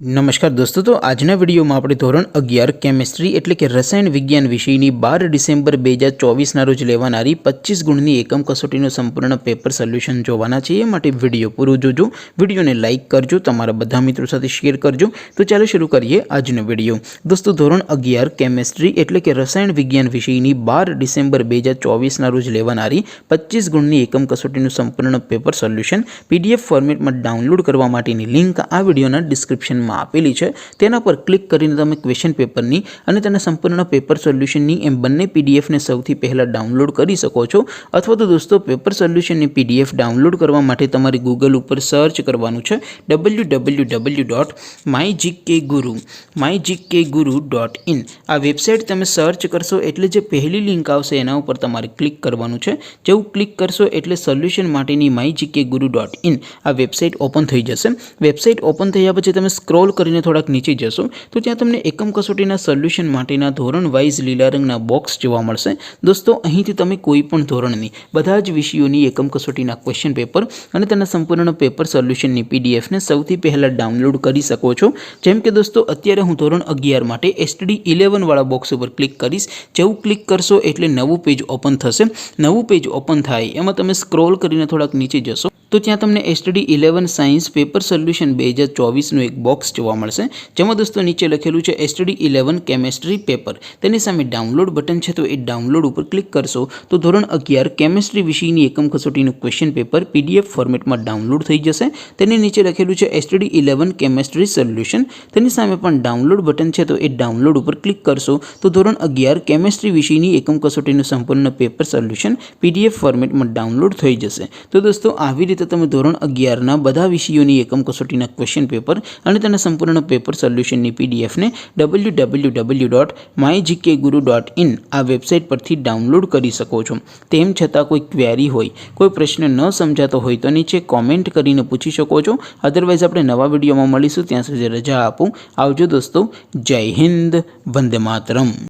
नमस्कार दोस्तों, तो आजना विडियो में આપણે ધોરણ 11 કેમિસ્ટ્રી એટલે કે રસાયણ વિજ્ઞાન વિષયની 12 ડિસેમ્બર 2024ના રોજ લેવાનારી 25 ગુણની એકમ કસોટીનું સંપૂર્ણ પેપર સોલ્યુશન જોવાના છે। એ માટે વિડિયો પૂરો જોજો, વિડિયોને લાઈક કરજો, તમારા બધા મિત્રો સાથે શેર કરજો। તો ચાલો શરૂ કરીએ આજનો વિડિયો। દોસ્તો, ધોરણ 11 કેમિસ્ટ્રી એટલે કે રસાયણ વિજ્ઞાન વિષયની 12 ડિસેમ્બર 2024ના રોજ લેવાનારી 25 ગુણની એકમ કસોટીનું સંપૂર્ણ પેપર સોલ્યુશન પીડીએફ ફોર્મેટમાં ડાઉનલોડ કરવા માટેની લિંક આ વિડિયોના ડિસ્ક્રિપ્શનમાં આપેલી છે। તેના પર ક્લિક કરીને તમે ક્વેશ્ચન પેપરની અને તેના સંપૂર્ણ પેપર સોલ્યુશનની એમ બંને પીડીએફને સૌથી પહેલા ડાઉનલોડ કરી શકો છો। અથવા તો દોસ્તો, પેપર સોલ્યુશનની પીડીએફ ડાઉનલોડ કરવા માટે તમારે ગૂગલ ઉપર સર્ચ કરવાનું છે www.mygkguru.in। આ વેબસાઇટ તમે સર્ચ કરશો એટલે જે પહેલી લિંક આવશે એના ઉપર તમારે ક્લિક કરવાનું છે। જેવું ક્લિક કરશો એટલે સોલ્યુશન માટેની mygkguru.in આ વેબસાઇટ ઓપન થઈ જશે। વેબસાઇટ ઓપન થયા પછી તમે સ્ક્રોલ કરીને થોડાક નીચે જશો તો ત્યાં તમને એકમ કસોટીના સોલ્યુશન માટેના ધોરણ વાઇઝ લીલા રંગના બોક્સ જોવા મળશે। દોસ્તો, અહીંથી તમે કોઈ પણ ધોરણની બધા જ વિષયોની એકમ કસોટીના ક્વેશ્ચન પેપર અને તેના સંપૂર્ણ પેપર સોલ્યુશનની પીડીએફને સૌથી પહેલા ડાઉનલોડ કરી શકો છો। જેમ કે દોસ્તો, અત્યારે હું ધોરણ 11 માટે STD 11 વાળા બોક્સ ઉપર ક્લિક કરીશ। જેવું ક્લિક કરશો એટલે નવું પેજ ઓપન થશે। નવું પેજ ઓપન થાય એમાં તમે સ્ક્રોલ કરીને થોડાક નીચે જશો તો ત્યાં તમને STD 11 સાયન્સ પેપર સોલ્યુશન 2024નું એક બોક્સ જોવા મળશે, જેમાં દોસ્તો નીચે લખેલું છે STD 11 કેમિસ્ટ્રી પેપર। તેની સામે ડાઉનલોડ બટન છે, તો એ ડાઉનલોડ ઉપર ક્લિક કરશો તો ધોરણ 11 કેમિસ્ટ્રી વિષયની એકમ કસોટીનું ક્વેશ્ચન પેપર પીડીએફ ફોર્મેટમાં ડાઉનલોડ થઈ જશે। તેની નીચે લખેલું છે STD 11 કેમિસ્ટ્રી સોલ્યુશન। તેની સામે પણ ડાઉનલોડ બટન છે, તો એ ડાઉનલોડ ઉપર ક્લિક કરશો તો ધોરણ 11 કેમિસ્ટ્રી વિષયની એકમ કસોટીનું સંપૂર્ણ પેપર સોલ્યુશન પીડીએફ ફોર્મેટમાં ડાઉનલોડ થઈ જશે। તો દોસ્તો, આવી રીતે તમે ધોરણ 11ના બધા વિષયોની એકમ કસોટીના ક્વેશ્ચન પેપર અને તેના સંપૂર્ણ પેપર સોલ્યુશનની પીડીએફને www.mygkguru.in આ વેબસાઇટ પરથી ડાઉનલોડ કરી શકો છો। તેમ છતાં કોઈ ક્વેરી હોય, કોઈ પ્રશ્ન ન સમજાતો હોય તો નીચે કોમેન્ટ કરીને પૂછી શકો છો। અધરવાઇઝ આપણે નવા વિડીયોમાં મળીશું, ત્યાં સુધી રજા આપો। આવજો દોસ્તો, જય હિન્દ, વંદે માતરમ।